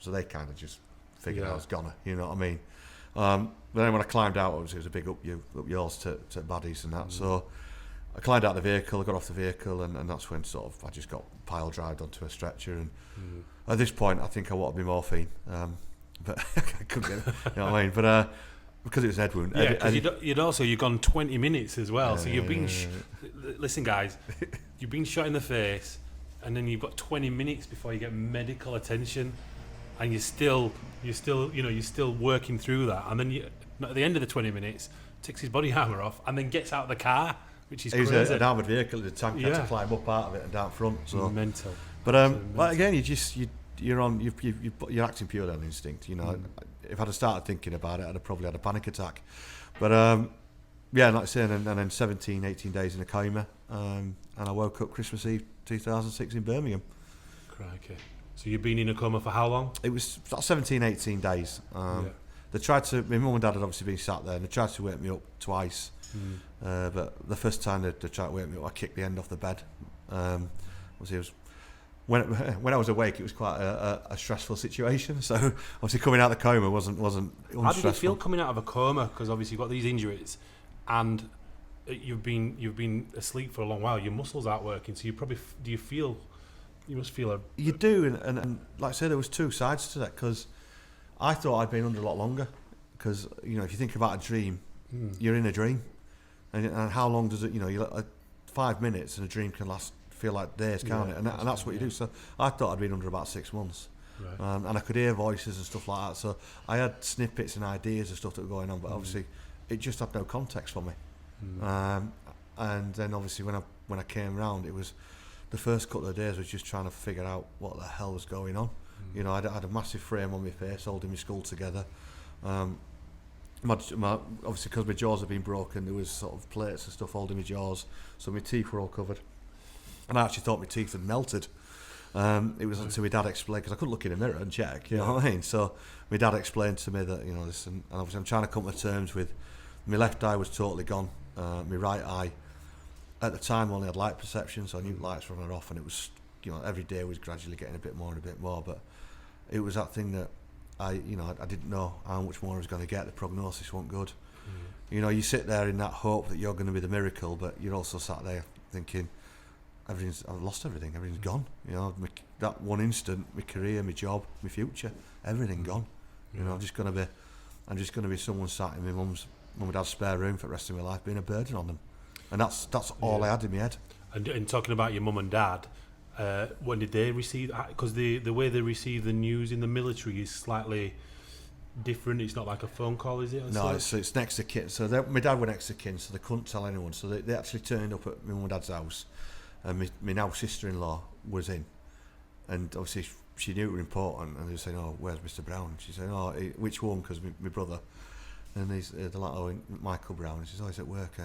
so they kind of just figured I was goner, you know what I mean? But then when I climbed out, obviously it was a big up yours to baddies and that. So I climbed out the vehicle, I got off the vehicle, and that's when sort of I just got pile drived onto a stretcher. And at this point, I think I wanted to be morphine, but I couldn't get it. You know what I mean? But because it was head wound. Yeah, because you'd gone 20 minutes as well. So you've been, listen guys, you've been shot in the face, and then you've got 20 minutes before you get medical attention, and you're still working through that. And then at the end of the 20 minutes, takes his body armour off, and then gets out of the car, which is crazy. It was an armoured vehicle. The tank had to climb up out of it and down front. So mental. But again, you're acting purely on instinct. You know, if I'd have started thinking about it, I'd have probably had a panic attack. But like I say, and then 17, 18 days in a coma, and I woke up Christmas Eve 2006 in Birmingham. Crikey. So you've been in a coma for how long? It was 17, 18 days. They tried to. My mum and dad had obviously been sat there, and they tried to wake me up twice. But the first time they tried to wake me up, I kicked the end off the bed. Obviously, it was when I was awake, it was quite a stressful situation. So obviously, coming out of the coma wasn't. How did it feel coming out of a coma? Because obviously you've got these injuries, and you've been asleep for a long while. Your muscles aren't working, so you probably you must feel You do, and like I say, there was two sides to that, because I thought I'd been under a lot longer. Because if you think about a dream, you're in a dream, and how long does it? 5 minutes, and a dream can feel like days, can't it? And that's what you do. So I thought I'd been under about 6 months, and I could hear voices and stuff like that. So I had snippets and ideas and stuff that were going on, but obviously it just had no context for me. And then obviously when I came round, it was the first couple of days was just trying to figure out what the hell was going on. I had a massive frame on my face holding my skull together. Obviously because my jaws had been broken, there was sort of plates and stuff holding my jaws, so my teeth were all covered, and I actually thought my teeth had melted. It was until my dad explained, because I couldn't look in a mirror and check, you know what I mean? So my dad explained to me that this, and obviously I'm trying to come to terms with my left eye was totally gone. My right eye at the time only had light perception, so I knew lights were on or off, and it was every day was gradually getting a bit more and a bit more. But it was that thing that I didn't know how much more I was going to get. The prognosis wasn't good. You sit there in that hope that you're going to be the miracle, but you're also sat there thinking, I've lost everything. Everything's gone. That one instant, my career, my job, my future, everything gone. I'm just going to be someone sat in my mum and dad's spare room for the rest of my life, being a burden on them, and that's all I had in my head. And talking about your mum and dad. When did they receive? Because the way they receive the news in the military is slightly different. It's not like a phone call, is it? No, it's next to kin. So my dad were next to kin, so they couldn't tell anyone. So they actually turned up at my mum and dad's house, and my now sister-in-law was in, and obviously she knew it was important. And they were saying, "Oh, where's Mr. Brown?" She said, "Oh, which one?" Because my brother, and they're like, "Oh, Michael Brown." And she says, "Oh, he's at work.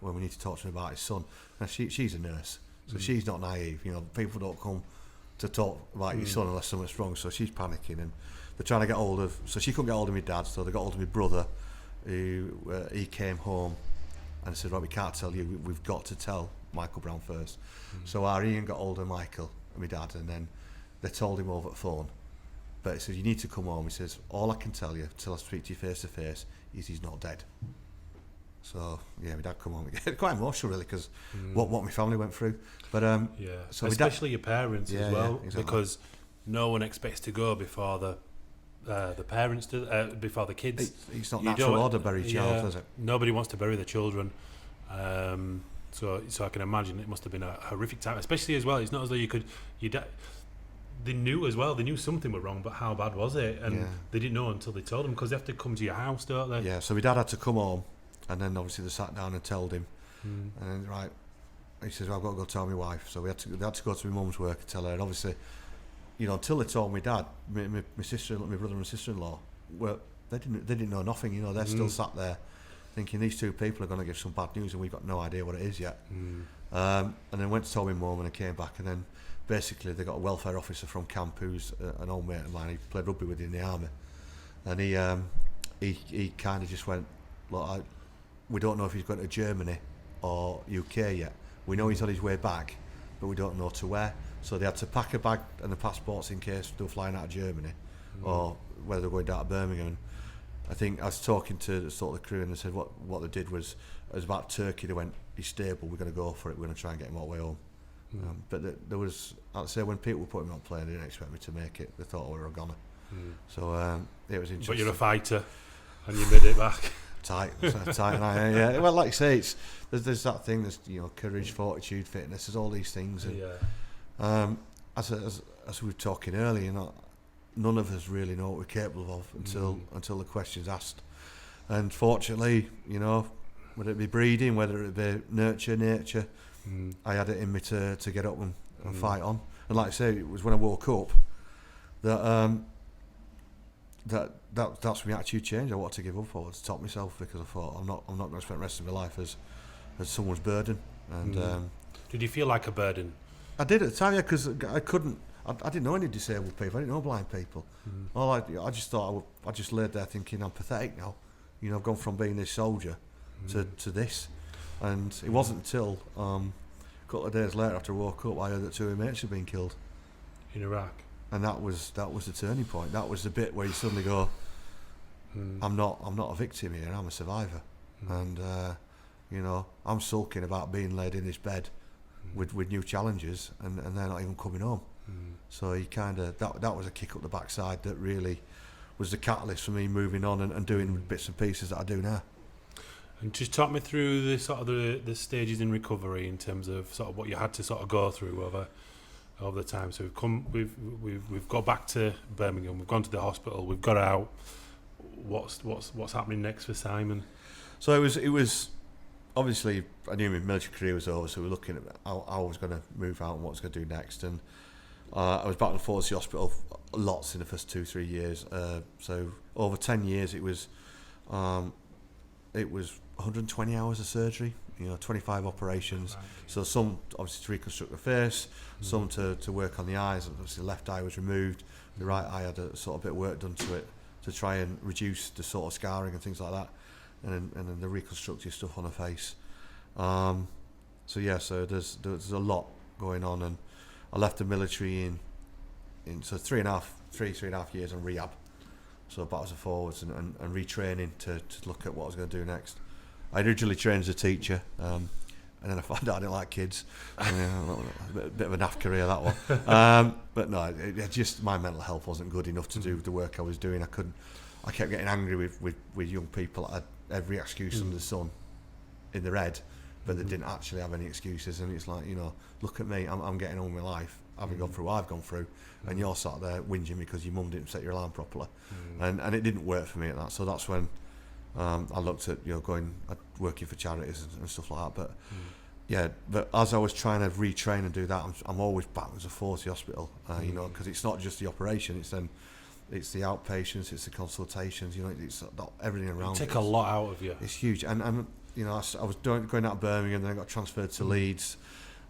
Well, we need to talk to him about his son." Now she's a nurse. So she's not naive, people don't come to talk about your son unless something's wrong, so she's panicking, and they're trying to get hold of, so she couldn't get hold of my dad, so they got hold of my brother, who he came home and said, "Right, we can't tell you, we've got to tell Michael Brown first." So our Ian got hold of Michael and my dad, and then they told him over the phone, but he said, "You need to come home." He says, "All I can tell you till I speak to you face to face is he's not dead." So my dad come home. Quite emotional, really, because what my family went through. But so especially your parents as well, exactly. Because no one expects to go before the parents do, before the kids. It's not natural order to bury child, is it? Nobody wants to bury their children. So I can imagine it must have been a horrific time, especially as well. It's not as though they knew as well. They knew something was wrong, but how bad was it? And they didn't know until they told them, because they have to come to your house, don't they? Yeah. So my dad had to come home. And then obviously they sat down and told him, and right, he says, "Well, I've got to go tell my wife." So they had to go to my mum's work and tell her. And obviously, until they told my dad, my sister, my brother and sister-in-law, well, they didn't know nothing. They're still sat there thinking these two people are going to give some bad news, and we've got no idea what it is yet. And then went to tell my mum, and I came back, and then basically they got a welfare officer from camp who's an old mate of mine. He played rugby with you in the army, and he kind of just went, "Look, we don't know if he's going to Germany or UK yet. We know he's on his way back, but we don't know to where." So they had to pack a bag and the passports in case they were flying out of Germany. or whether they're going down to Birmingham. I think I was talking to sort of the crew, and they said what they did was, it was about Turkey. They went, he's stable, we're going to go for it, we're going to try and get him all the way home. But there was, I'd say, when people were putting me on plane, they didn't expect me to make it. They thought we were a goner. So it was interesting. But you're a fighter, and you made it back. Tight, and yeah. Well, like you say, there's that thing. There's courage, fortitude, fitness. There's all these things. And, as we were talking earlier, none of us really know what we're capable of until the question's asked. And fortunately, whether it be breeding, whether it be nature, I had it in me to get up and fight on. And like I say, it was when I woke up that's when my attitude changed. I wanted to give up. I wanted to top myself, because I thought I'm not going to spend the rest of my life as someone's burden. And did you feel like a burden? I did at the time, yeah, because I couldn't. I didn't know any disabled people. I didn't know blind people. I just thought I just laid there thinking, I'm pathetic now. I've gone from being this soldier to this, and it wasn't until a couple of days later, after I woke up, I heard that 2 of my mates had been killed in Iraq. And that was the turning point. That was the bit where you suddenly go, I'm not a victim here. I'm a survivor, and I'm sulking about being laid in this bed with new challenges, and they're not even coming home. So you kind of that was a kick up the backside that really was the catalyst for me moving on and doing bits and pieces that I do now. And just talk me through the sort of the stages in recovery in terms of sort of what you had to sort of go through over the time. So we've got back to Birmingham, we've gone to the hospital, we've got out. What's happening next for Simon? So it was obviously, I knew my military career was over, so we were looking at how I was going to move out and what I was going to do next. And I was back and forth to the hospital lots in the first 2-3 years. So over 10 years, it was 120 hours of surgery, 25 operations. Right. So some obviously to reconstruct the face, some to work on the eyes. Obviously the left eye was removed, the right eye had a sort of bit of work done to it to try and reduce the sort of scarring and things like that, and then the reconstructive stuff on the face. So there's a lot going on, and I left the military in 3.5 years on rehab. So backwards and forwards and retraining to look at what I was going to do next. I originally trained as a teacher, and then I found out I didn't like kids. A bit of a naff career, that one. But no, it just my mental health wasn't good enough to do the work I was doing. I kept getting angry with young people that had every excuse under the sun in their head, but they didn't actually have any excuses. And it's like, look at me, I'm getting on with my life, having gone through what I've gone through, and you're sat there whinging because your mum didn't set your alarm properly. And it didn't work for me at that. So that's when I looked at working for charities and stuff like that. But but as I was trying to retrain and do that, I'm always backwards and forwards to the hospital, because it's not just the operation, it's the outpatients, it's the consultations, it's everything around. Take a lot out of you. It's huge, and I was going out of Birmingham, then I got transferred to Leeds,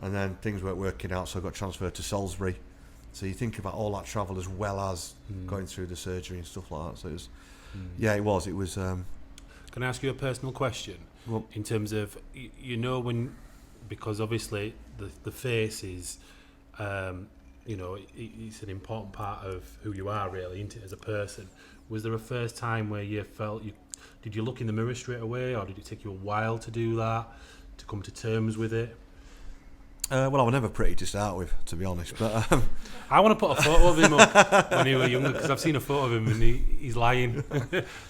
and then things weren't working out, so I got transferred to Salisbury. So you think about all that travel as well as going through the surgery and stuff like that. So it was, it was. Can I ask you a personal question? Well, in terms of, because obviously the face is, it's an important part of who you are, really, isn't it, as a person. Was there a first time where you felt did you look in the mirror straight away, or did it take you a while to do that, to come to terms with it? Well, I was never pretty to start with, to be honest. But I want to put a photo of him up when he was younger, because I've seen a photo of him and he's lying.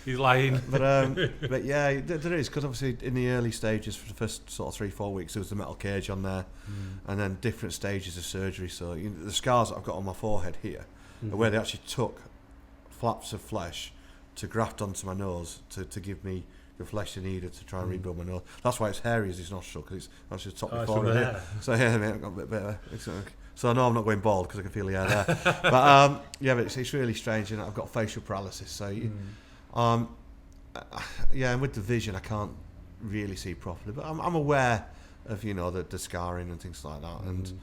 He's lying. But yeah, there is, because obviously in the early stages, for the first sort of 3-4 weeks, there was the metal cage on there, and then different stages of surgery. So the scars that I've got on my forehead here are where they actually took flaps of flesh to graft onto my nose to give me the flesh they needed to try and rebuild my nose. That's why it's hairy as his nostril, because it's actually the top of the forehead. So yeah, mate, I've got a bit better. So I know I'm not going bald because I can feel the hair there. But but it's really strange, I've got facial paralysis. So and with the vision I can't really see properly, but I'm aware of the scarring and things like that. And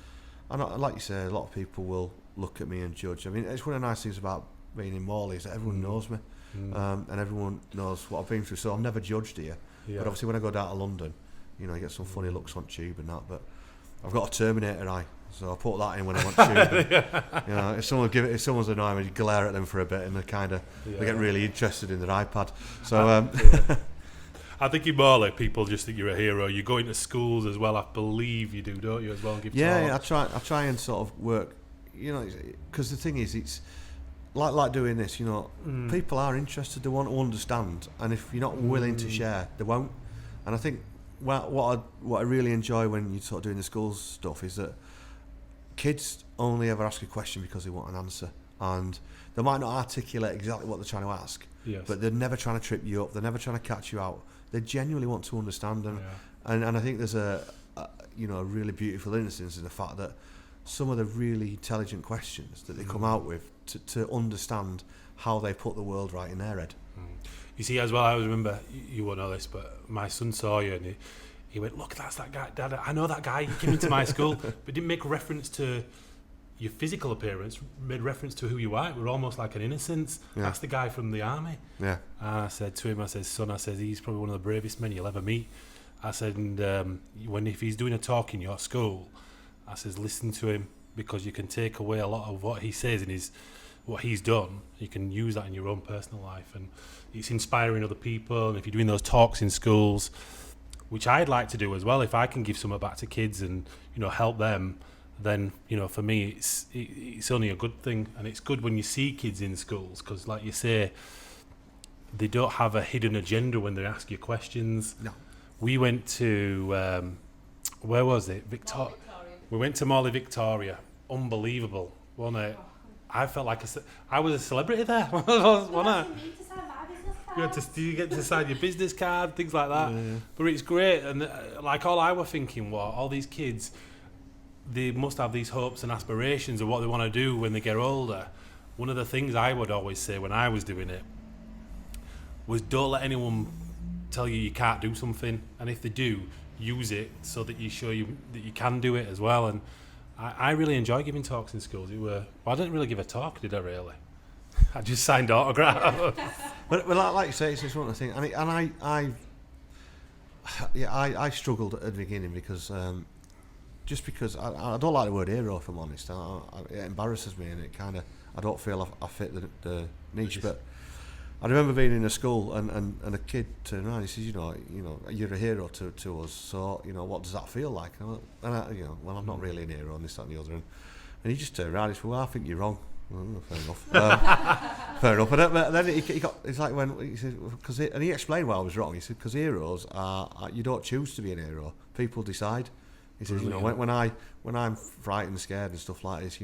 like you say, a lot of people will look at me and judge. I mean, it's one of the nice things about being in Morley is that everyone knows me. And everyone knows what I've been through, so I'm never judged here. But obviously when I go down to London, you get some funny looks on tube and that, but I've got a Terminator eye, So I put that in when I want to. You know, if someone's annoying me, you glare at them for a bit, and they get really interested in their iPad. So I think in Morley, people just think you're a hero. You go into schools as well. I believe you do, don't you? As well, give talks. I try and sort of work. You know, because the thing is, it's like doing this. You know, people are interested. They want to understand, and if you're not willing to share, they won't. And I think what I really enjoy when you're sort of doing the schools stuff is that kids only ever ask a question because they want an answer, and they might not articulate exactly what they're trying to ask, but they're never trying to trip you up, they're never trying to catch you out, they genuinely want to understand them. And I think there's a really beautiful innocence in the fact that some of the really intelligent questions that they come out with to understand how they put the world right in their head. You see, as well, I always remember, you won't know this, but my son saw you and he went, look, that's that guy, Dad, I know that guy, he came into my school, but didn't make reference to your physical appearance, made reference to who you are. It was almost like an innocence. That's the guy from the army. And I said to him, son, he's probably one of the bravest men you'll ever meet. I said, and if he's doing a talk in your school, I says, listen to him, because you can take away a lot of what he says and what he's done. You can use that in your own personal life, and it's inspiring other people. And if you're doing those talks in schools, which I'd like to do as well, if I can give some back to kids and help them, then for me it's only a good thing. And it's good when you see kids in schools, because like you say, they don't have a hidden agenda when they ask you questions. No. We went to where was it? Victoria. We went to Morley Victoria. Unbelievable, wasn't it? I felt like I was a celebrity there. Wasn't I? You get to sign your business card, things like that. But it's great, and like all I were thinking was, all these kids, they must have these hopes and aspirations of what they want to do when they get older. One of the things I would always say when I was doing it was, don't let anyone tell you can't do something, and if they do, use it so that you show you that you can do it as well. And I really enjoy giving talks in schools. I didn't really give a talk, did I really? I just signed autographs. But like you say, it's just one of the things. I struggled at the beginning because because I don't like the word hero, if I'm honest. It embarrasses me, and I don't feel I fit the niche. But I remember being in a school and a kid turned around. He says, you're a hero to us. So what does that feel like? And well, I'm not really a hero, and this, that, and the other. And he just turned around. He said, well, I think you're wrong. Well, fair enough. Fair enough. But then it's like when he said, and he explained why I was wrong. He said, because heroes are you don't choose to be an hero. People decide. He says, when I'm frightened, scared, and stuff like this,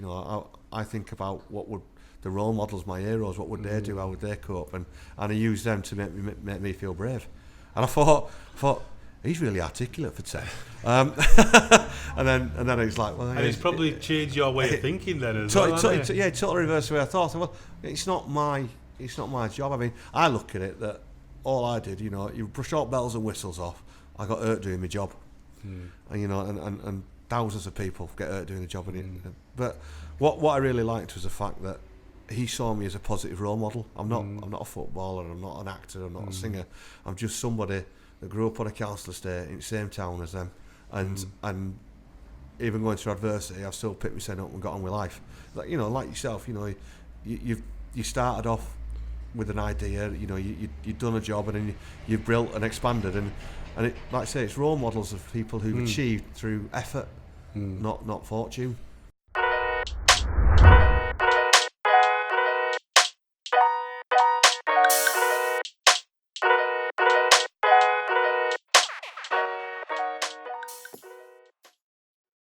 I think about what would the role models, my heroes, what would they do? How would they cope? And I use them to make me feel brave. And I thought. He's really articulate for 10. And then it's like, well, and it's probably changed your way of thinking then as well. Totally reversed the way I thought. Well, it's not my job. I mean, I look at it that all I did, you brush all bells and whistles off. I got hurt doing my job, and and thousands of people get hurt doing the job. But what I really liked was the fact that he saw me as a positive role model. I'm not a footballer. I'm not an actor. I'm not a singer. I'm just somebody that grew up on a council estate in the same town as them, and even going through adversity, I've still picked myself up and got on with life. Like yourself, you started off with an idea, you've done a job, and then you've built and expanded, and it, like I say, it's role models of people who've achieved through effort, not fortune.